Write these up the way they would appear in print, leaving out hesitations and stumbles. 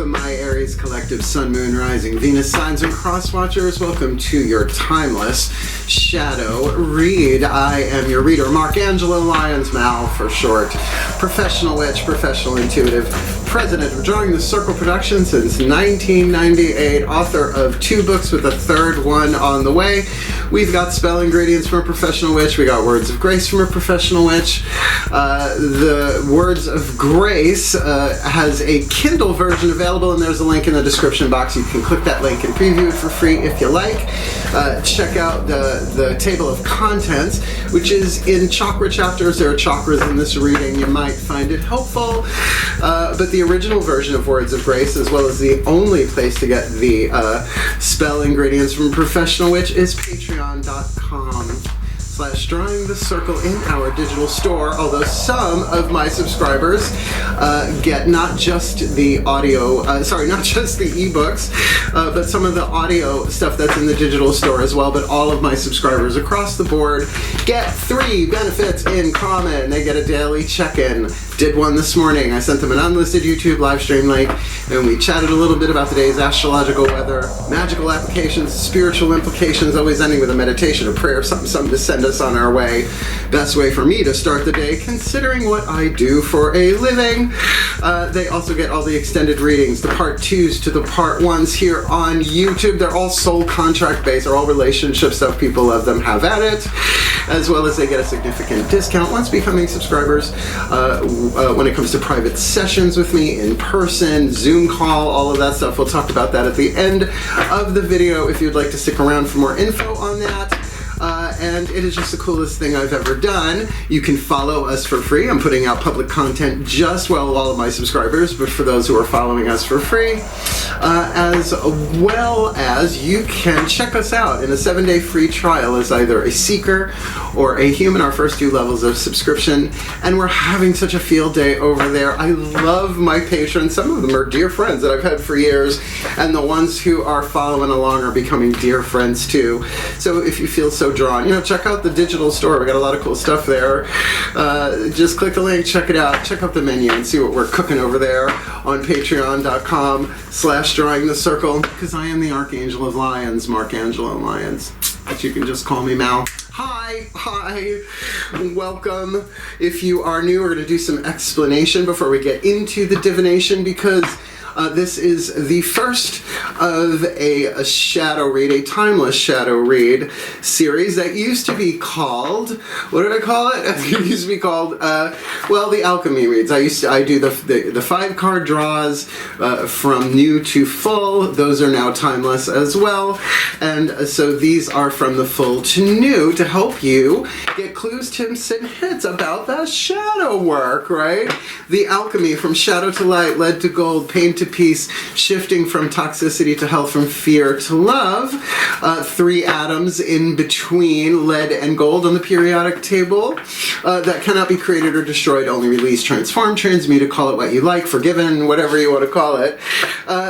Welcome, my Aries collective, Sun, Moon, Rising, Venus signs, and cross watchers. Welcome to your timeless shadow read. I am your reader, Mark-Angelo Lyons, Mal for short. Professional witch, professional intuitive, president of Drawing the Circle Productions since 1998, author of 2 books with a 3rd one on the way. We've got spell ingredients from a professional witch. We got words of grace from a professional witch. The words of grace has a Kindle version available, and there's a link in the description box. You can click that link and preview it for free if you like. Check out the table of contents, which is in chakra chapters. There are chakras in this reading. You might find it helpful. But the original version of Words of Grace, as well as the only place to get the spell ingredients from a professional witch, is patreon.com/drawing the circle in our digital store, although some of my subscribers get not just the audio, not just the ebooks, but some of the audio stuff that's in the digital store as well. But all of my subscribers across the board get 3 benefits in common. They get a daily check-in. Did one this morning. I sent them an unlisted YouTube live stream link, and we chatted a little bit about today's astrological weather, magical applications, spiritual implications, always ending with a meditation, a prayer, something to send us on our way. Best way for me to start the day, considering what I do for a living. They also get all the extended readings, the part 2s to the part 1s here on YouTube. They're all soul contract based, they're all relationship stuff. People love them, have at it. As well as they get a significant discount once becoming subscribers when it comes to private sessions with me, in person, Zoom call, all of that stuff. We'll talk about that at the end of the video if you'd like to stick around for more info on that. And it is just the coolest thing I've ever done. You can follow us for free. I'm putting out public content just all of my subscribers, but for those who are following us for free, as well as you can check us out in a 7-day free trial as either a seeker or a human, our first 2 levels of subscription. And we're having such a field day over there. I love my patrons. Some of them are dear friends that I've had for years, and the ones who are following along are becoming dear friends too. So if you feel so drawn, check out the digital store. We got a lot of cool stuff there. Just click the link, check it out, check out the menu and see what we're cooking over there on patreon.com/drawing the circle, because I am the Archangel of Lions, Mark-Angelo Lyons, but you can just call me Mal. Hi, welcome. If you are new, we're going to do some explanation before we get into the divination, because this is the first of a shadow read, a timeless shadow read series that used to be called, what did I call it? It used to be called, the alchemy reads. I do the 5-card draws from new to full. Those are now timeless as well. And so these are from the full to new to help you get clues, tips, and hints about that shadow work, right? The alchemy, from shadow to light, lead to gold, pain to peace, shifting from toxicity to health, from fear to love. 3 atoms in between lead and gold on the periodic table that cannot be created or destroyed, only released, transformed, transmuted, call it what you like, forgiven, whatever you want to call it,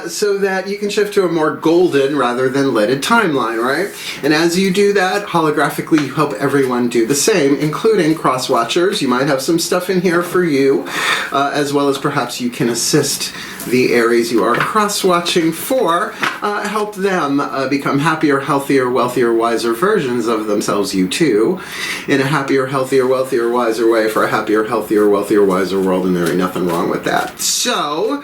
so that you can shift to a more golden rather than leaded timeline, right? And as you do that, holographically, you help everyone do the same, including cross watchers. You might have some stuff in here for you, as well as perhaps you can assist the Aries you are cross-watching for, help them become happier, healthier, wealthier, wiser versions of themselves, you too, in a happier, healthier, wealthier, wiser way for a happier, healthier, wealthier, wiser world, and there ain't nothing wrong with that. So,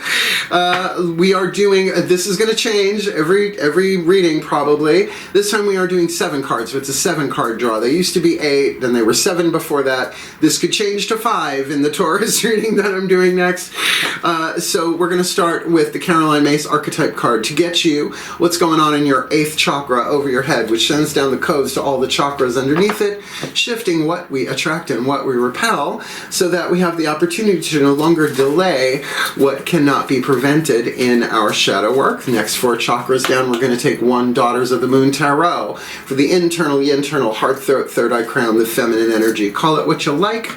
we are doing, this is going to change every reading probably. This time we are doing 7 cards, so it's a 7-card draw. They used to be 8, then they were 7 before that. This could change to 5 in the Taurus reading that I'm doing next. So we're going to start with the Caroline Mace archetype card to get you what's going on in your 8th chakra over your head, which sends down the codes to all the chakras underneath it, shifting what we attract and what we repel, so that we have the opportunity to no longer delay what cannot be prevented in our shadow work. The next 4 chakras down, we're going to take 1 Daughters of the Moon Tarot for the internal heart, throat, 3rd eye crown, the feminine energy. Call it what you like.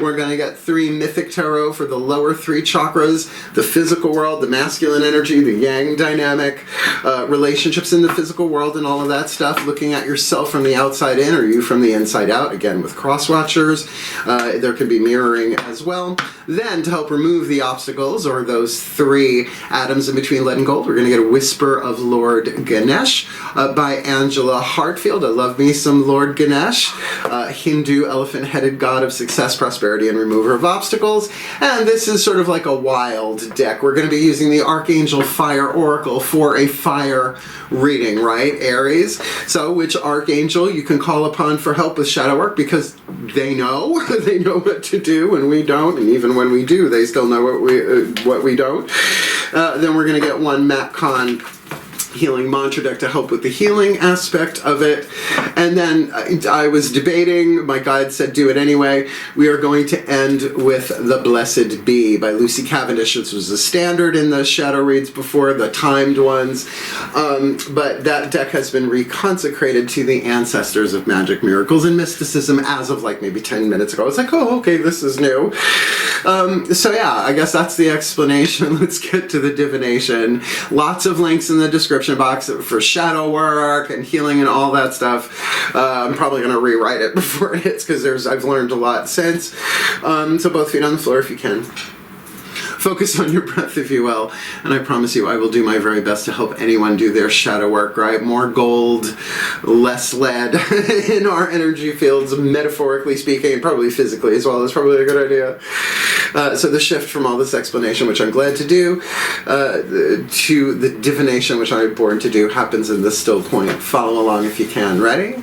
We're going to get 3 Mythic Tarot for the lower 3 chakras, the physical world, the masculine energy, the yang dynamic, relationships in the physical world and all of that stuff, looking at yourself from the outside in or you from the inside out, again with cross watchers. There can be mirroring as well. Then to help remove the obstacles or those 3 atoms in between lead and gold, we're going to get a Whisper of Lord Ganesh by Angela Hartfield. I love me some Lord Ganesh, Hindu elephant-headed god of success, prosperity, and remover of obstacles. And this is sort of like a wild deck. We're going to be using the Archangel Fire Oracle for a fire reading, right, Aries? So which Archangel you can call upon for help with shadow work, because they know what to do and we don't, and even when we do, they still know what we don't. Then we're going to get one Matcon healing mantra deck to help with the healing aspect of it. And then I was debating, my guide said do it anyway. We are going to end with The Blessed Bee by Lucy Cavendish, which was a standard in the shadow reads before, the timed ones. But that deck has been reconsecrated to the ancestors of magic, miracles, and mysticism as of like maybe 10 minutes ago. It's like, oh, okay, this is new. So yeah, I guess that's the explanation. Let's get to the divination. Lots of links in the description box for shadow work and healing and all that stuff. I'm probably going to rewrite it before it hits because I've learned a lot since. So both feet on the floor if you can. Focus on your breath, if you will, and I promise you I will do my very best to help anyone do their shadow work, right? More gold, less lead in our energy fields, metaphorically speaking, and probably physically as well. That's probably a good idea. So the shift from all this explanation, which I'm glad to do, to the divination, which I'm born to do, happens in this still point. Follow along if you can. Ready?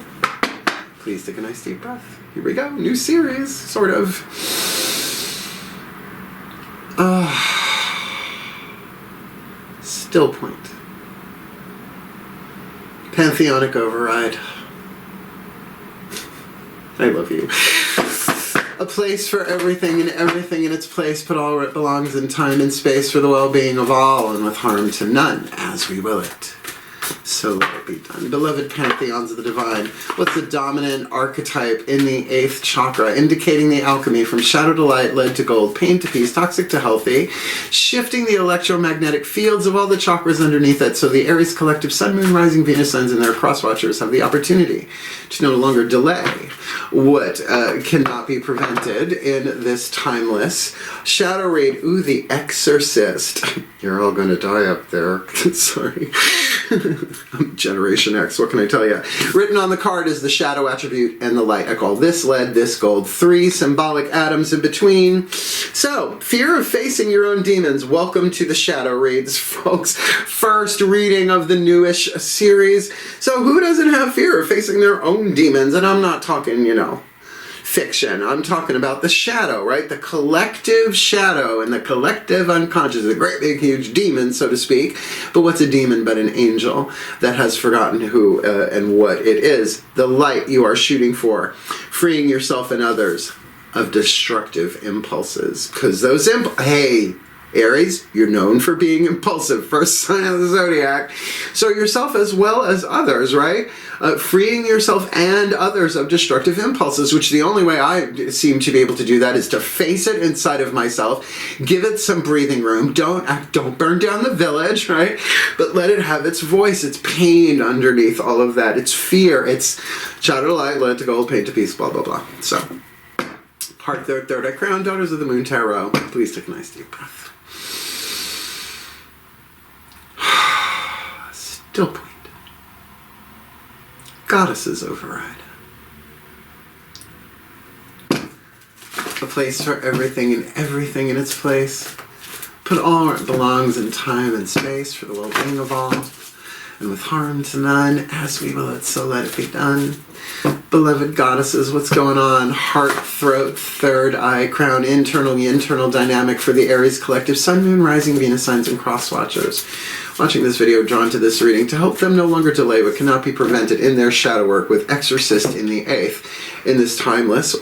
Please take a nice deep breath. Here we go. New series, sort of. Still point. Pantheonic override. I love you. A place for everything and everything in its place, but all it belongs in time and space for the well-being of all and with harm to none, as we will it. So let it be done. Beloved pantheons of the divine, what's the dominant archetype in the 8th chakra, indicating the alchemy from shadow to light, lead to gold, pain to peace, toxic to healthy, shifting the electromagnetic fields of all the chakras underneath it, so the Aries collective sun, moon, rising, Venus signs and their cross-watchers have the opportunity to no longer delay what cannot be prevented in this timeless shadow raid. Ooh, the Exorcist. You're all going to die up there. Sorry. I'm Generation X, what can I tell you? Written on the card is the shadow attribute and the light. I call this lead, this gold. 3 symbolic atoms in between. So, fear of facing your own demons. Welcome to the shadow reads, folks. First reading of the newish series. So who doesn't have fear of facing their own demons? And I'm not talking, fiction. I'm talking about the shadow, right? The collective shadow and the collective unconscious, a great big huge demon, so to speak. But what's a demon but an angel that has forgotten who and what it is? The light you are shooting for, freeing yourself and others of destructive impulses. Because those hey, Aries, you're known for being impulsive, first sign of the zodiac. So yourself as well as others, right? Freeing yourself and others of destructive impulses, which the only way I seem to be able to do that is to face it inside of myself, give it some breathing room, don't burn down the village, right? But let it have its voice, its pain underneath all of that, its fear, its shadow to light, lead to gold, pain to peace, blah, blah, blah. So, heart, third eye crown, daughters of the moon, tarot. Please take a nice deep breath. Still point. Goddesses override. A place for everything and everything in its place. Put all where it belongs in time and space for the well-being of all. And with harm to none, as we will it, so let it be done. Beloved goddesses, what's going on? Heart, throat, third eye, crown, internal dynamic for the Aries collective, sun, moon, rising, Venus signs, and cross watchers. Watching this video, drawn to this reading to help them no longer delay what cannot be prevented in their shadow work with Exorcist in the 8th. In this timeless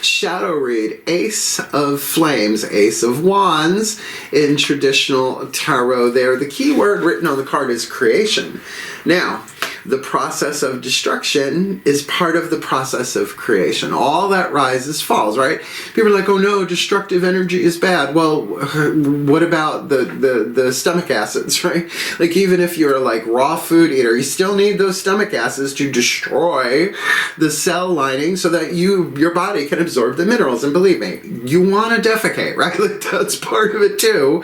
shadow read, Ace of Flames, Ace of Wands in traditional tarot there. The key word written on the card is creation. Now, the process of destruction is part of the process of creation. All that rises falls, right? People are like, oh no, destructive energy is bad. Well, what about the stomach acids, right? Like, even if you're like raw food eater, you still need those stomach acids to destroy the cell lining so that your body can absorb the minerals. And believe me, you want to defecate, right? Like, that's part of it too.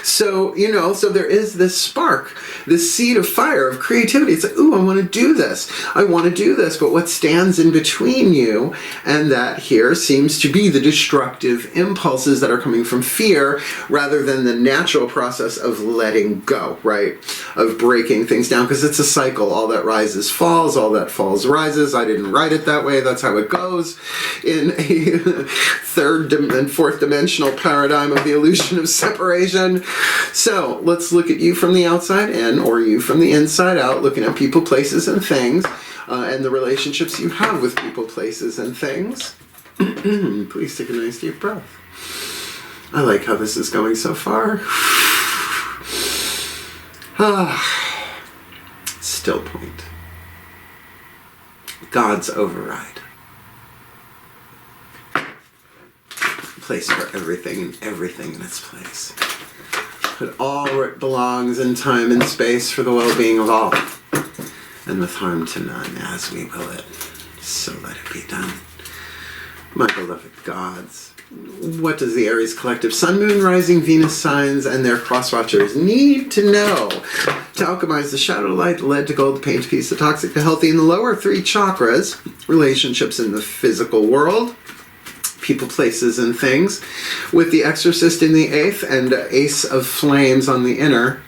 So, you know, so there is this spark, this seed of fire, of creativity. It's like, ooh, I want to do this. I want to do this. But what stands in between you and that here seems to be the destructive impulses that are coming from fear rather than the natural process of letting go, right? Of breaking things down, because it's a cycle. All that rises falls, all that falls rises. I didn't write it that way. That's how it goes in a third and fourth dimensional paradigm of the illusion of separation. So let's look at you from the outside in, or you from the inside out, looking at people, places, and things, and the relationships you have with people, places, and things. Please take a nice deep breath. I like how this is going so far. Still point. God's override. Place for everything and everything in its place. Put all where it belongs in time and space for the well-being of all, and with harm to none, as we will it. So let it be done. My beloved gods, what does the Aries collective Sun, Moon, Rising, Venus signs and their cross-watchers need to know to alchemize the shadow to light, the lead to gold, the pain to peace, the toxic to healthy, in the lower three chakras, relationships in the physical world, people, places, and things, with the Exorcist in the 8th and Ace of Flames on the inner?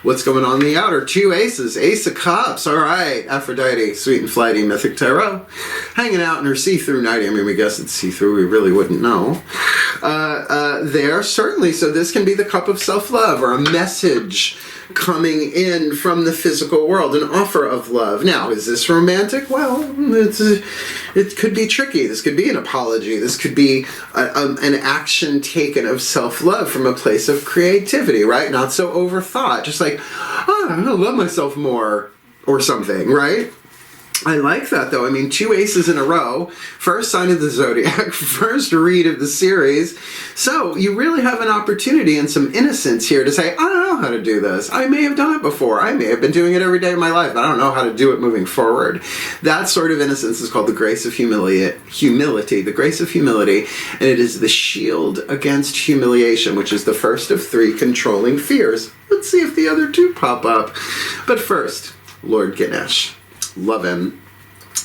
What's going on in the outer? Two aces. Ace of Cups. All right. Aphrodite, sweet and flighty, mythic tarot. Hanging out in her see-through nightie. I mean, we guess it's see-through. We really wouldn't know. There, certainly. So this can be the cup of self-love, or a message coming in from the physical world, an offer of love. Now, is this romantic? Well, it could be tricky. This could be an apology. This could be an action taken of self-love from a place of creativity, right? Not so overthought. Just like, oh, I love myself more, or something, right? I like that, though. I mean, two aces in a row. First sign of the zodiac, first read of the series. So you really have an opportunity and some innocence here to say, I don't know how to do this. I may have done it before. I may have been doing it every day of my life, but I don't know how to do it moving forward. That sort of innocence is called the grace of humility, the grace of humility, and it is the shield against humiliation, which is the first of three controlling fears. Let's see if the other two pop up. But first, Lord Ganesh. Love him.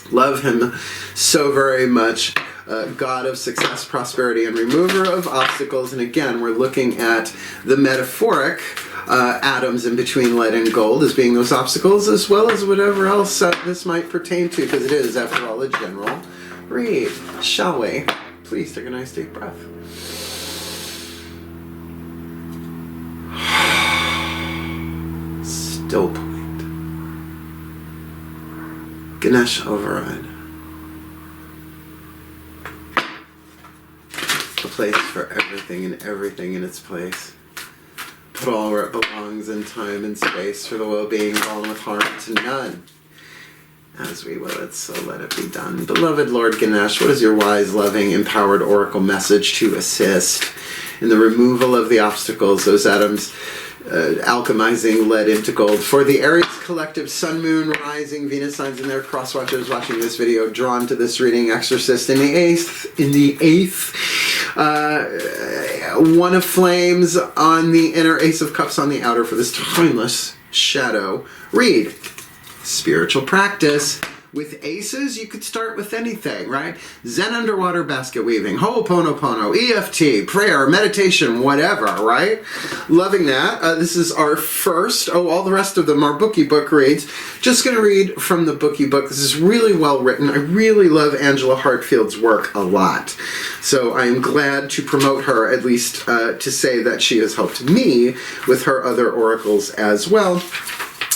Love him so very much. God of success, prosperity, and remover of obstacles. And again, we're looking at the metaphoric atoms in between lead and gold as being those obstacles, as well as whatever else this might pertain to, because it is, after all, a general read. Shall we? Please take a nice deep breath. Still point. Ganesh override. A place for everything and everything in its place. Put all where it belongs in time and space for the well-being of all, and with harm to none. As we will it, so let it be done. Beloved Lord Ganesh, what is your wise, loving, empowered oracle message to assist in the removal of the obstacles, those atoms alchemizing lead into gold, for the Aries collective Sun, Moon, Rising, Venus signs and their cross-watchers watching this video, drawn to this reading? Exorcist in the 8th, One of Flames on the inner, Ace of Cups on the outer, for this timeless shadow read. Spiritual practice. With aces, you could start with anything, right? Zen underwater basket weaving, Ho'oponopono, EFT, prayer, meditation, whatever, right? Loving that. This is our first, all the rest of them are bookie book reads. Just going to read from the bookie book. This is really well written. I really love Angela Hartfield's work a lot. So I am glad to promote her, at least to say that she has helped me with her other oracles as well.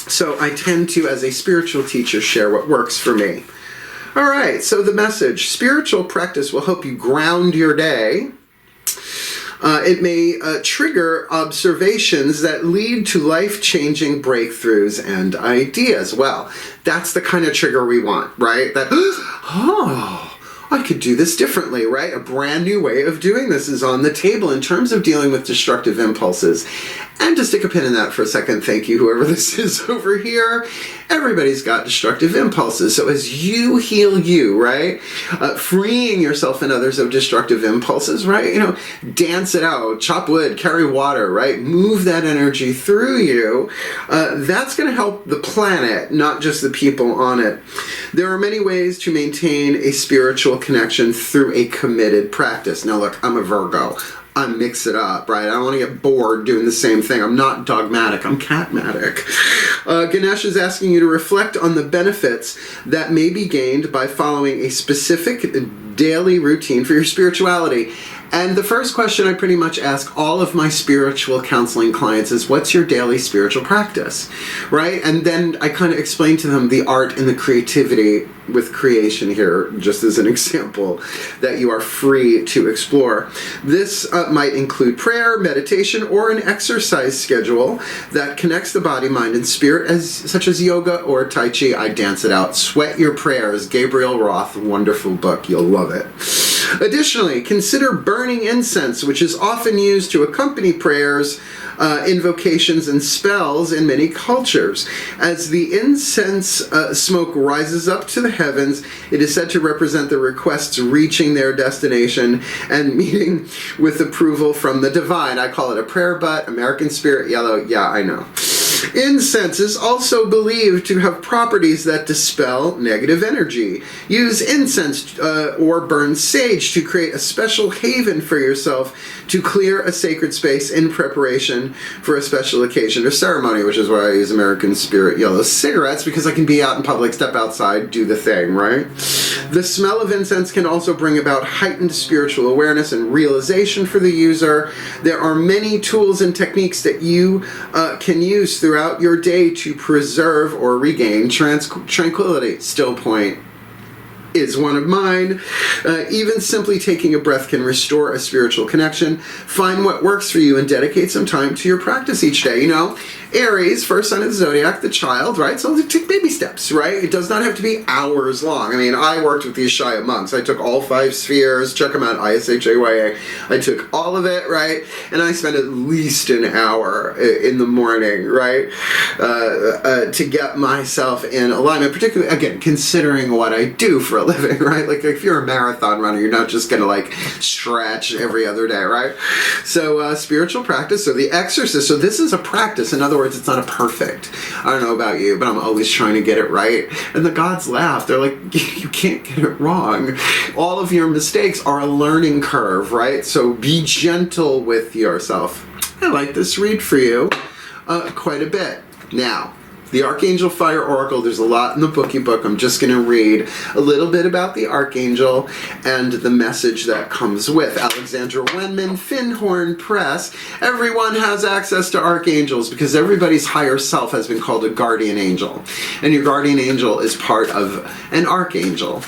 So I tend to, as a spiritual teacher, share what works for me. All right, so the message. Spiritual practice will help you ground your day. It may trigger observations that lead to life-changing breakthroughs and ideas. Well, that's the kind of trigger we want, right? That, oh, I could do this differently, right? A brand new way of doing this is on the table in terms of dealing with destructive impulses. And to stick a pin in that for a second, thank you, whoever this is over here. Everybody's got destructive impulses. So as you heal you, right? Freeing yourself and others of destructive impulses, right? You know, dance it out, chop wood, carry water, right? Move that energy through you. That's going to help the planet, not just the people on it. There are many ways to maintain a spiritual connection through a committed practice. Now look, I'm a Virgo. I mix it up, right? I don't want to get bored doing the same thing. I'm not dogmatic, I'm catmatic. Ganesh is asking you to reflect on the benefits that may be gained by following a specific daily routine for your spirituality. And the first question I pretty much ask all of my spiritual counseling clients is, what's your daily spiritual practice, right? And then I kind of explain to them the art and the creativity with creation here, just as an example, that you are free to explore. This might include prayer, meditation, or an exercise schedule that connects the body, mind, and spirit, such as yoga or Tai Chi. I dance it out. Sweat Your Prayers, Gabriel Roth, wonderful book. You'll love it. Additionally, consider burning incense, which is often used to accompany prayers, invocations, and spells in many cultures. As the incense smoke rises up to the heavens, it is said to represent the requests reaching their destination and meeting with approval from the divine. I call it a prayer butt, American Spirit Yellow. Yeah, I know. Incense is also believed to have properties that dispel negative energy. Use incense or burn sage to create a special haven for yourself to clear a sacred space in preparation for a special occasion or ceremony, which is why I use American Spirit Yellow cigarettes, because I can be out in public, step outside, do the thing, right? The smell of incense can also bring about heightened spiritual awareness and realization for the user. There are many tools and techniques that you can use throughout your day to preserve or regain tranquility. Still point is one of mine. Even simply taking a breath can restore a spiritual connection. Find what works for you and dedicate some time to your practice each day. You know, Aries, first sign of the zodiac, the child, right? So take baby steps, right? It does not have to be hours long. I mean, I worked with these Shia monks. I took all 5 spheres, check them out, ISHAYA. I took all of it, right? And I spent at least an hour in the morning, right? To get myself in alignment, particularly, again, considering what I do for a living, right? Like, if you're a marathon runner, you're not just gonna like stretch every other day, right? So spiritual practice. So the Exorcist. So this is a practice. In other words, it's not a perfect. I don't know about you, but I'm always trying to get it right. And the gods laugh. They're like, you can't get it wrong. All of your mistakes are a learning curve, right? So be gentle with yourself. I like this read for you quite a bit. Now, the Archangel Fire Oracle, there's a lot in the bookie book. I'm just going to read a little bit about the Archangel and the message that comes with. Alexandra Wenman, Finhorn Press. Everyone has access to archangels because everybody's higher self has been called a guardian angel. And your guardian angel is part of an archangel.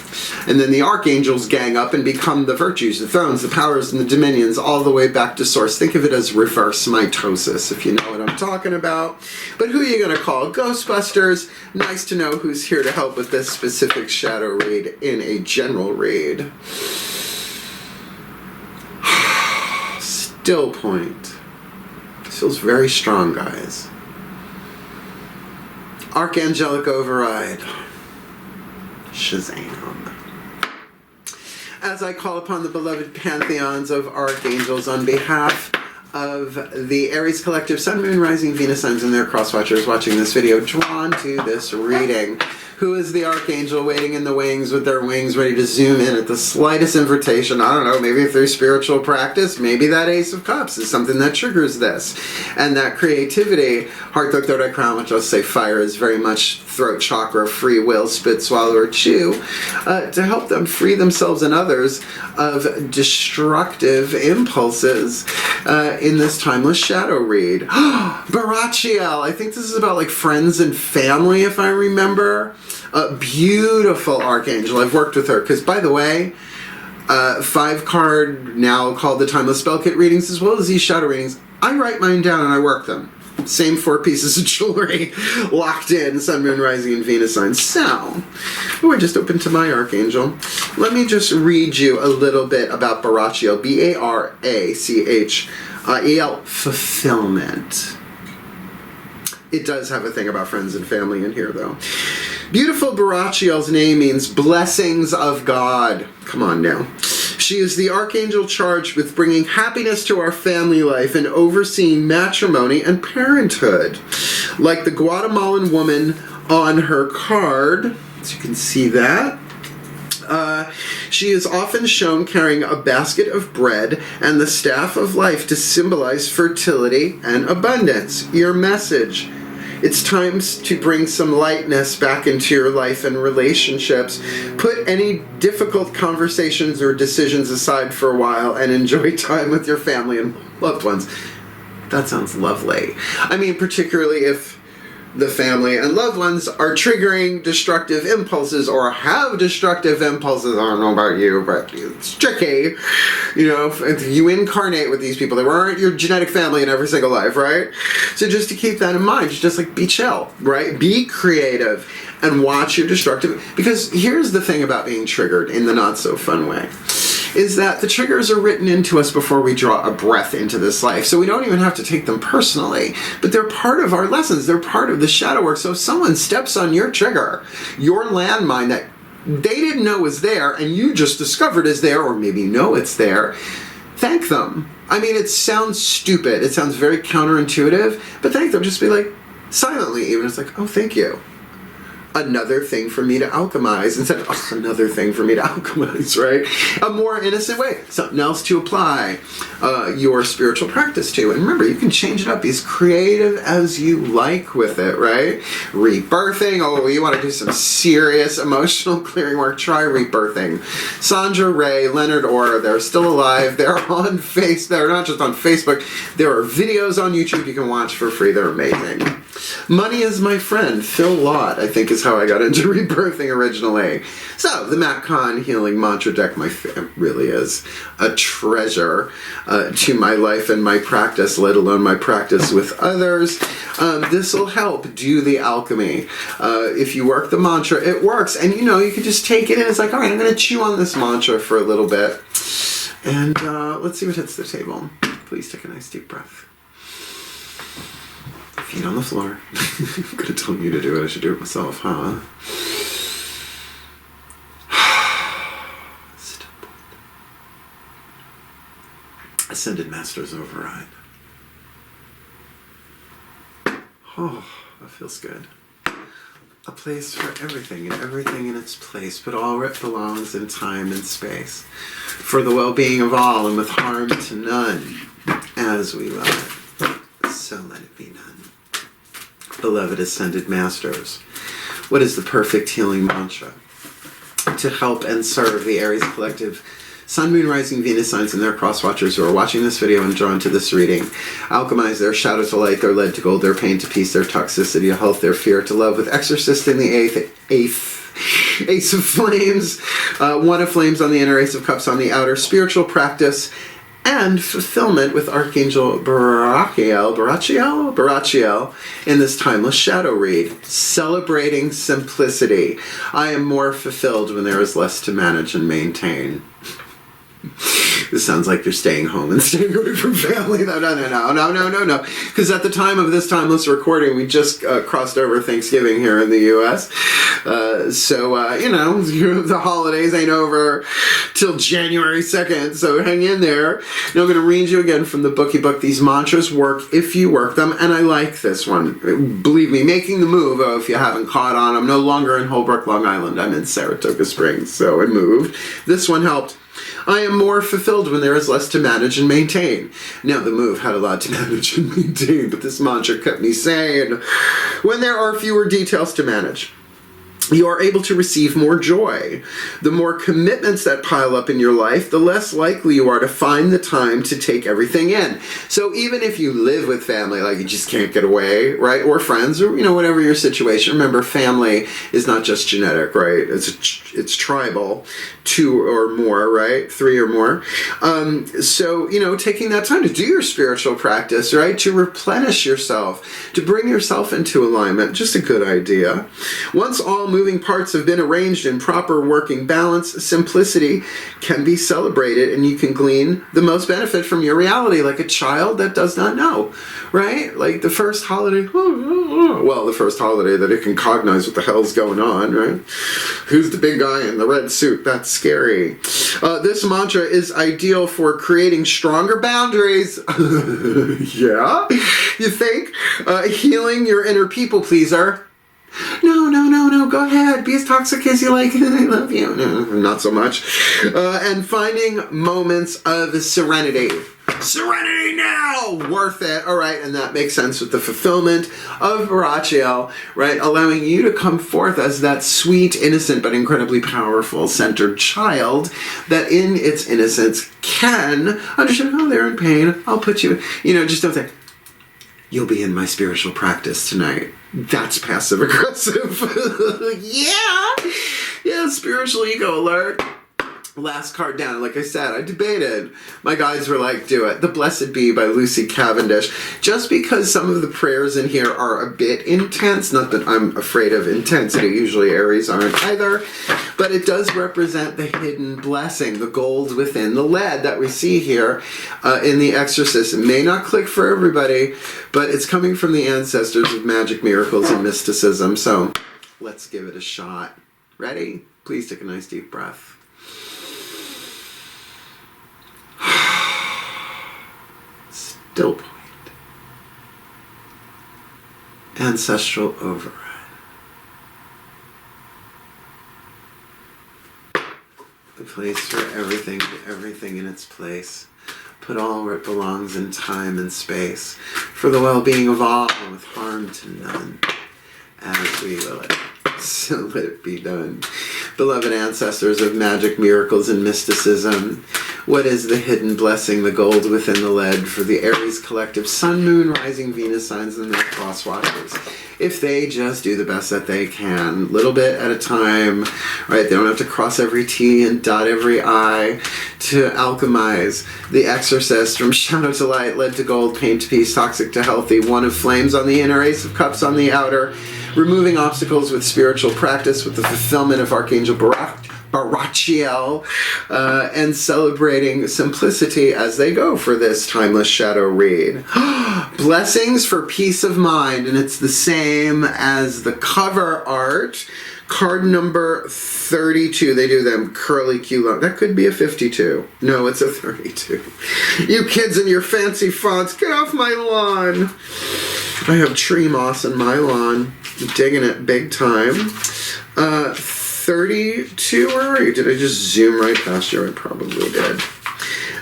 And then the archangels gang up and become the virtues, the thrones, the powers, and the dominions, all the way back to source. Think of it as reverse mitosis, if you know what I'm talking about. But who are you going to call? Ghostbusters. Nice to know who's here to help with this specific shadow read in a general read. Still point. This feels very strong, guys. Archangelic override. Shazam. As I call upon the beloved pantheons of archangels on behalf of the Aries Collective, Sun, Moon, Rising, Venus signs, and their cross-watchers watching this video, drawn to this reading. Who is the Archangel waiting in the wings with their wings ready to zoom in at the slightest invitation? I don't know, maybe through spiritual practice, maybe that Ace of Cups is something that triggers this. And that creativity, heart, throat, third eye, crown, which I'll say fire is very much throat chakra, free will, spit, swallow, or chew, to help them free themselves and others of destructive impulses in this timeless shadow read. Barachiel, I think this is about like friends and family, if I remember. A beautiful archangel. I've worked with her because, by the way, 5 card, now called the Timeless Spell Kit readings, as well as these shadow readings. I write mine down and I work them. Same 4 pieces of jewelry locked in, Sun, Moon, Rising, and Venus signs. So, I just opened to my Archangel. Let me just read you a little bit about Barachiel, B-A-R-A-C-H-E-L, fulfillment. It does have a thing about friends and family in here, though. Beautiful Barachiel's name means blessings of God. Come on now. She is the archangel charged with bringing happiness to our family life and overseeing matrimony and parenthood. Like the Guatemalan woman on her card, as you can see that, she is often shown carrying a basket of bread and the staff of life to symbolize fertility and abundance. Your message: it's time to bring some lightness back into your life and relationships. Put any difficult conversations or decisions aside for a while and enjoy time with your family and loved ones. That sounds lovely. I mean, particularly if the family and loved ones are triggering destructive impulses or have destructive impulses. I don't know about you, but it's tricky. You know, if you incarnate with these people, they weren't your genetic family in every single life, right? So just to keep that in mind, just like be chill, right? Be creative and watch your destructive. Because here's the thing about being triggered in the not so fun way, is that the triggers are written into us before we draw a breath into this life. So we don't even have to take them personally, but they're part of our lessons. They're part of the shadow work. So if someone steps on your trigger, your landmine that they didn't know was there and you just discovered is there, or maybe know it's there, thank them. I mean, it sounds stupid. It sounds very counterintuitive, but thank them. Just be like, silently even. It's like, oh, thank you. Another thing for me to alchemize instead of another thing for me to alchemize, right? A more innocent way, something else to apply your spiritual practice to. And remember, you can change it up, be as creative as you like with it, right? Rebirthing, oh, you want to do some serious emotional clearing work, try rebirthing. Sandra Ray, Leonard Orr, they're still alive. They're on they're not just on Facebook, there are videos on YouTube you can watch for free. They're amazing. Money is my friend, Phil Lott, I think is how I got into rebirthing originally. So, the Matt Kahn Healing Mantra deck really is a treasure to my life and my practice, let alone my practice with others. This will help do the alchemy. If you work the mantra, it works. And you know, you can just take it and it's like, all right, I'm going to chew on this mantra for a little bit. And let's see what hits the table. Please take a nice deep breath. Feet on the floor. I'm going to tell you to do it. I should do it myself, huh? Ascended Masters override. Oh, that feels good. A place for everything and everything in its place, but all where it belongs in time and space. For the well-being of all and with harm to none. As we love it, so let it be none. Beloved Ascended Masters, what is the perfect healing mantra to help and serve the Aries Collective Sun, Moon, Rising, Venus signs and their cross-watchers who are watching this video and drawn to this reading? Alchemize their shadow to light, their lead to gold, their pain to peace, their toxicity to health, their fear to love with Exorcist in the Ace of Flames, One of Flames on the inner, Ace of Cups on the outer, spiritual practice, and fulfillment with Archangel Barachiel in this timeless shadow read. Celebrating simplicity. I am more fulfilled when there is less to manage and maintain. This sounds like you're staying home and staying away from family. No. Because at the time of this timeless recording, we just crossed over Thanksgiving here in the U.S. You know, the holidays ain't over till January 2nd, so hang in there. Now I'm going to read you again from the Bookie Book. These mantras work if you work them, and I like this one. Believe me, making the move, if you haven't caught on, I'm no longer in Holbrook, Long Island. I'm in Saratoga Springs, so I moved. This one helped. I am more fulfilled when there is less to manage and maintain. Now, the move had a lot to manage and maintain, but this mantra kept me sane. When there are fewer details to manage. you are able to receive more joy. The more commitments that pile up in your life, the less likely you are to find the time to take everything in. So even if you live with family, like you just can't get away, right? Or friends, or, you know, whatever your situation. Remember, family is not just genetic, right? It's tribal, 2 or more, right? 3 or more. So, you know, taking that time to do your spiritual practice, right? To replenish yourself, to bring yourself into alignment. Just a good idea. Once all moving parts have been arranged in proper working balance, simplicity can be celebrated, and you can glean the most benefit from your reality, like a child that does not know, right? Like the first holiday, well, the first holiday that it can cognize what the hell's going on, right? Who's the big guy in the red suit? That's scary. This mantra is ideal for creating stronger boundaries. Yeah? You think? Healing your inner people pleaser. No, go ahead. Be as toxic as you like. I love you. No, not so much. And finding moments of serenity. Serenity now! Worth it. All right, and that makes sense with the fulfillment of Rachiel, right? Allowing you to come forth as that sweet, innocent, but incredibly powerful, centered child that in its innocence can understand, oh, they're in pain. I'll put you, you know, just don't say, you'll be in my spiritual practice tonight. That's passive aggressive. Yeah, spiritual ego alert. Last card down. Like I said, I debated. My guys were like, do it. The Blessed Be by Lucy Cavendish. Just because some of the prayers in here are a bit intense, not that I'm afraid of intensity, usually Aries aren't either, but it does represent the hidden blessing, the gold within the lead that we see here in The Exorcist. It may not click for everybody, but it's coming from the ancestors of magic, miracles, and mysticism. So let's give it a shot. Ready? Please take a nice deep breath. Still point. Ancestral override. The place for everything in its place. Put all where it belongs in time and space. For the well-being of all, with harm to none. As we will it. So let it be done. Beloved ancestors of magic, miracles, and mysticism, what is the hidden blessing, the gold within the lead for the Aries collective Sun, Moon, Rising, Venus signs and their cross watchers? If they just do the best that they can, little bit at a time, right? They don't have to cross every T and dot every I. To alchemize the Exorcist from shadow to light, lead to gold, pain to peace, toxic to healthy, one of flames on the inner, ace of cups on the outer, removing obstacles with spiritual practice, with the fulfillment of Archangel Rachiel, and celebrating simplicity as they go for this timeless shadow read. Blessings for peace of mind, and it's the same as the cover art. Card number 32. They do them curly Q. That could be a 52. No, it's a 32. You kids and your fancy fonts, get off my lawn. I have tree moss in my lawn. Digging it big time. 32, where are you? Did I just zoom right past you? I probably did.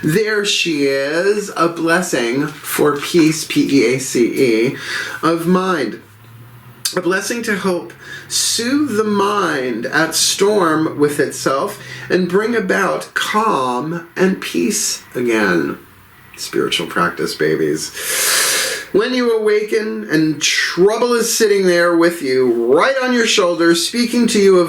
There she is, a blessing for peace, P-E-A-C-E, of mind. A blessing to help soothe the mind at storm with itself and bring about calm and peace again. Spiritual practice, babies. When you awaken and trouble is sitting there with you, right on your shoulder, speaking to you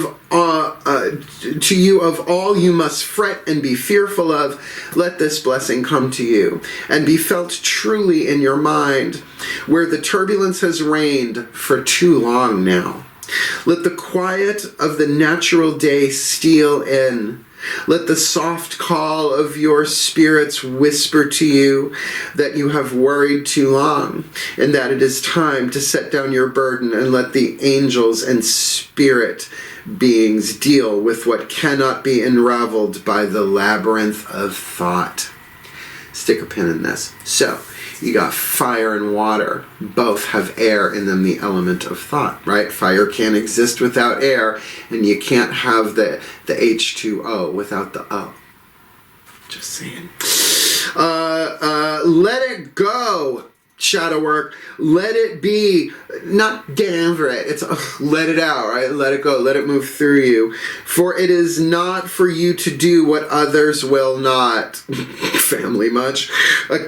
of all you must fret and be fearful of, let this blessing come to you and be felt truly in your mind, where the turbulence has reigned for too long now. Let the quiet of the natural day steal in. Let the soft call of your spirits whisper to you that you have worried too long and that it is time to set down your burden and let the angels and spirit beings deal with what cannot be unraveled by the labyrinth of thought. Stick a pin in this. So, you got fire and water. Both have air in them, the element of thought, right? Fire can't exist without air, and you can't have the H2O without the O. Just saying. Let it go. shadow work. Let it be, not get over it. It's let it out, right? Let it go. Let it move through you. For it is not for you to do what others will not. Family much.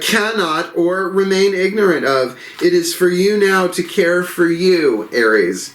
Cannot or remain ignorant of. It is for you now to care for you, Aries.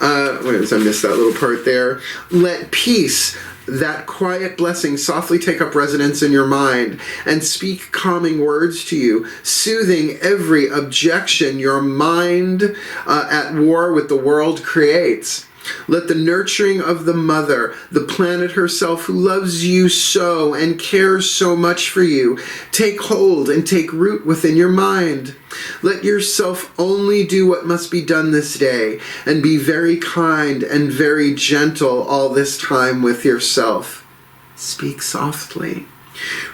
Wait, I missed that little part there. Let peace, that quiet blessing, softly take up residence in your mind and speak calming words to you, soothing every objection your mind at war with the world creates. Let the nurturing of the mother, the planet herself who loves you so and cares so much for you, take hold and take root within your mind. Let yourself only do what must be done this day and be very kind and very gentle all this time with yourself. Speak softly.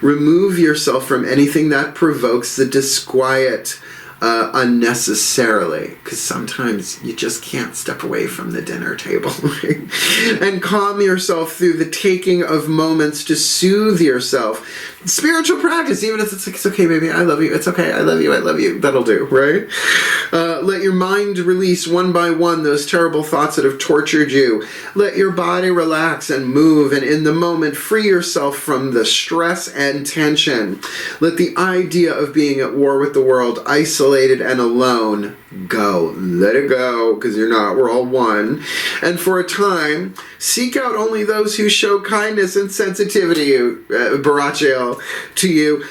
Remove yourself from anything that provokes the disquiet unnecessarily, because sometimes you just can't step away from the dinner table, right? And calm yourself through the taking of moments to soothe yourself. Spiritual practice, even if it's like, it's okay, baby, I love you, it's okay, I love you, that'll do, right? Let your mind release one by one those terrible thoughts that have tortured you. Let your body relax and move, and in the moment, free yourself from the stress and tension. Let the idea of being at war with the world, isolated and alone, go. Let it go, because you're not. We're all one. And for a time, seek out only those who show kindness and sensitivity, Barachiel, to you.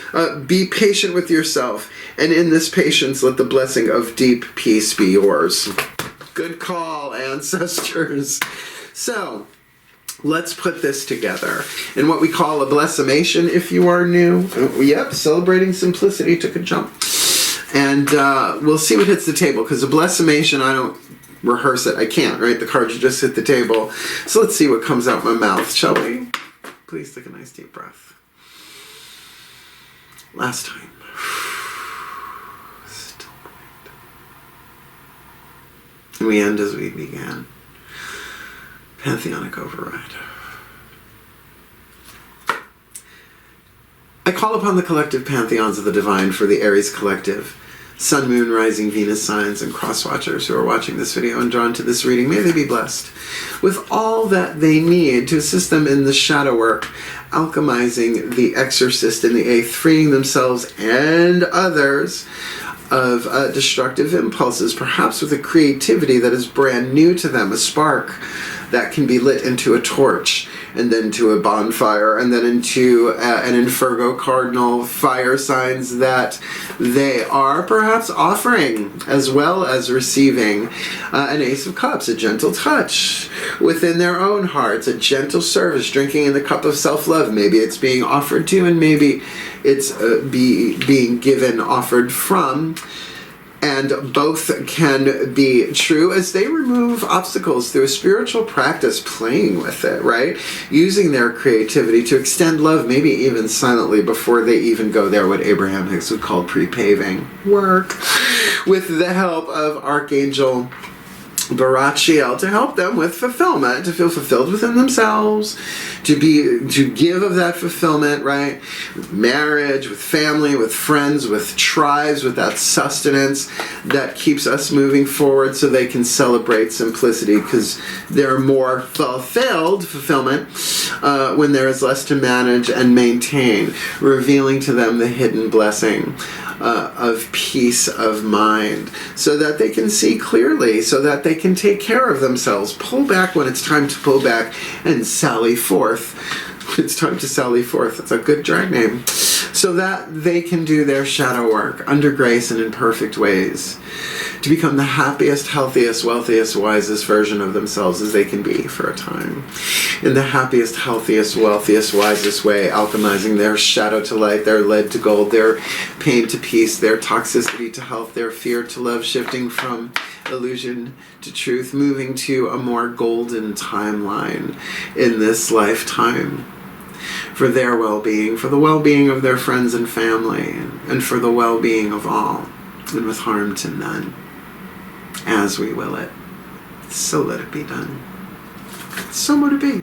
Be patient with yourself. And in this patience, let the blessing of deep peace be yours. Good call, ancestors. So, let's put this together in what we call a blessimation if you are new. Yep, celebrating simplicity took a jump. And we'll see what hits the table, because a blessimation, I don't rehearse it. I can't, right? The cards just hit the table. So let's see what comes out my mouth, shall we? Please take a nice deep breath. Last time. Still quiet. And we end as we began. Pantheonic override. I call upon the collective pantheons of the divine for the Aries collective. Sun, Moon, Rising, Venus signs, and cross-watchers who are watching this video and drawn to this reading, may they be blessed with all that they need to assist them in the shadow work, alchemizing the Exorcist in the 8th, freeing themselves and others of destructive impulses, perhaps with a creativity that is brand new to them, a spark that can be lit into a torch, and then to a bonfire, and then into an Infergo cardinal fire signs that they are perhaps offering, as well as receiving an Ace of Cups, a gentle touch within their own hearts, a gentle service, drinking in the cup of self-love. Maybe it's being offered to, and maybe it's being given, offered from. And both can be true as they remove obstacles through a spiritual practice, playing with it, right? Using their creativity to extend love, maybe even silently, before they even go there, what Abraham Hicks would call pre-paving work, with the help of Archangel Barachiel to help them with fulfillment, to feel fulfilled within themselves, to give of that fulfillment, right? With marriage, with family, with friends, with tribes, with that sustenance that keeps us moving forward, so they can celebrate simplicity, because they're more fulfillment when there is less to manage and maintain, revealing to them the hidden blessing of peace of mind, so that they can see clearly, so that they can take care of themselves, pull back when it's time to pull back, and sally forth. It's time to sally forth. It's a good drag name. So that they can do their shadow work under grace and in perfect ways, to become the happiest, healthiest, wealthiest, wisest version of themselves as they can be for a time. In the happiest, healthiest, wealthiest, wisest way, alchemizing their shadow to light, their lead to gold, their pain to peace, their toxicity to health, their fear to love, shifting from illusion to truth, moving to a more golden timeline in this lifetime, for their well-being, for the well-being of their friends and family, and for the well-being of all, and with harm to none, as we will it. So let it be done. So would it be.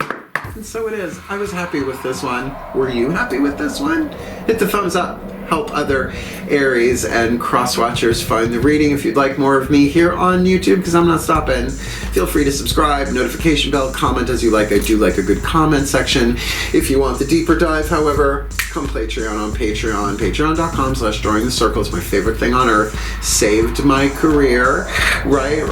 And so it is. I was happy with this one. Were you happy with this one? Hit the thumbs up. help other Aries and cross-watchers find the reading. If you'd like more of me here on YouTube, because I'm not stopping, feel free to subscribe, notification bell, comment as you like. I do like a good comment section. If you want the deeper dive, however, come Patreon on Patreon. Patreon.com/Drawing the Circle is my favorite thing on earth. Saved my career, right?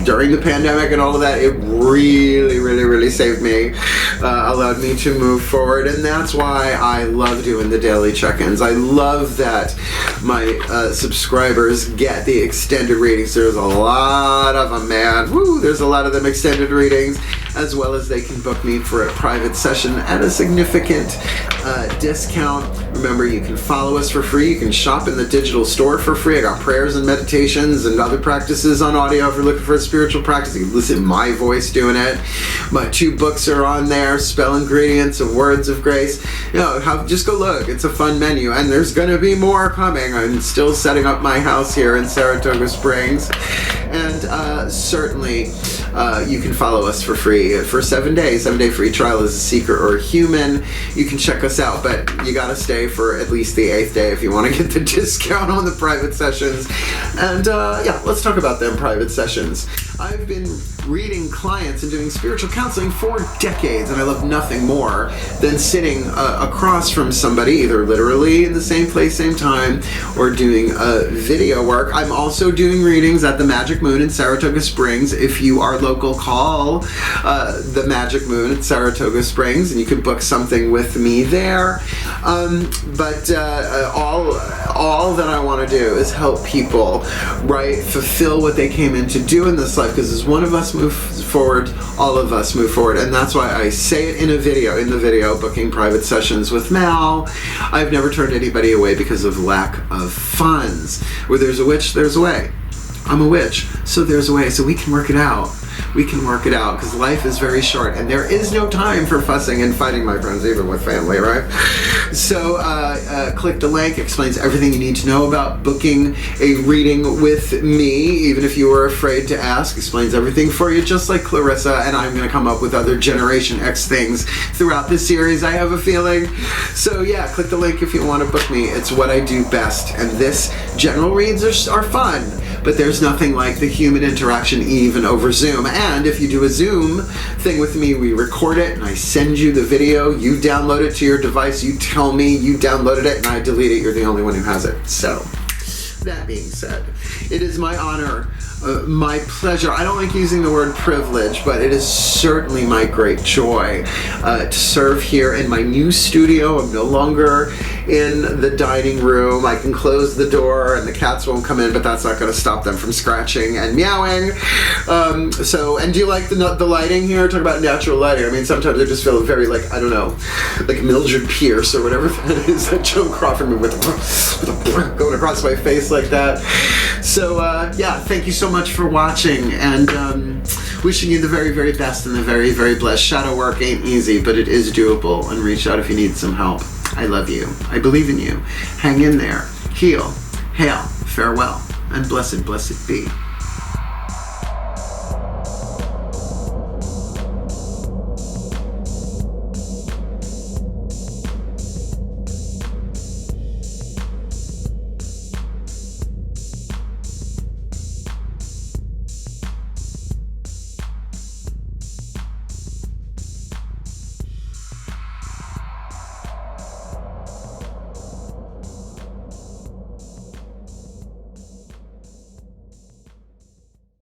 During the pandemic and all of that, it really saved me. Allowed me to move forward, and that's why I love doing the daily check-ins. I love that my subscribers get the extended readings. There's a lot of them, man. Woo! There's a lot of them extended readings, as well as they can book me for a private session at a significant discount. Remember, you can follow us for free. You can shop in the digital store for free. I got prayers and meditations and other practices on audio if you're looking for a spiritual practice. You can listen to my voice doing it. My 2 books are on there, Spell Ingredients and Words of Grace. You know, just go look. It's a fun menu, and there's going to be more coming. I'm still setting up my house here in Saratoga Springs, and certainly you can follow us for free for 7 days. 7-day free trial as a seeker or a human. You can check us out, but you got to stay for at least the 8th day if you want to get the discount on the private sessions. And yeah, let's talk about them private sessions. I've been reading clients and doing spiritual counseling for decades, and I love nothing more than sitting across from somebody, either literally in the same place, same time, or doing video work. I'm also doing readings at the Magic Moon in Saratoga Springs. If you are local, call the Magic Moon at Saratoga Springs, and you can book something with me there. But all that I want to do is help people, right, fulfill what they came in to do in this life, because as one of us moves forward, all of us move forward, and that's why I say it in the video, booking private sessions with Mal. I've never turned anybody away because of lack of funds. Where there's a witch, there's a way. I'm a witch, so there's a way, so we can work it out. We can work it out, because life is very short, and there is no time for fussing and fighting, my friends, even with family, right? So click the link, explains everything you need to know about booking a reading with me, even if you were afraid to ask. Explains everything for you, just like Clarissa, and I'm going to come up with other Generation X things throughout this series, I have a feeling. So yeah, click the link if you want to book me. It's what I do best, and this general reads are fun, but there's nothing like the human interaction, even over Zoom. And if you do a Zoom thing with me, we record it and I send you the video, you download it to your device, you tell me you downloaded it, and I delete it. You're the only one who has it. So that being said, it is my honor, my pleasure. I don't like using the word privilege, but it is certainly my great joy to serve here in my new studio. I'm no longer in the dining room. I can close the door and the cats won't come in, but that's not going to stop them from scratching and meowing. And do you like the lighting here? Talk about natural lighting. I mean, sometimes I just feel very, like, I don't know, like Mildred Pierce or whatever that is, that Joan Crawford movie with a going across my face like that. So yeah, thank you so much for watching, and wishing you the very best and the very blessed. Shadow work ain't easy, but it is doable, and reach out if you need some help. I love you. I believe in you. Hang in there. Heal. Hail. Farewell. And blessed be.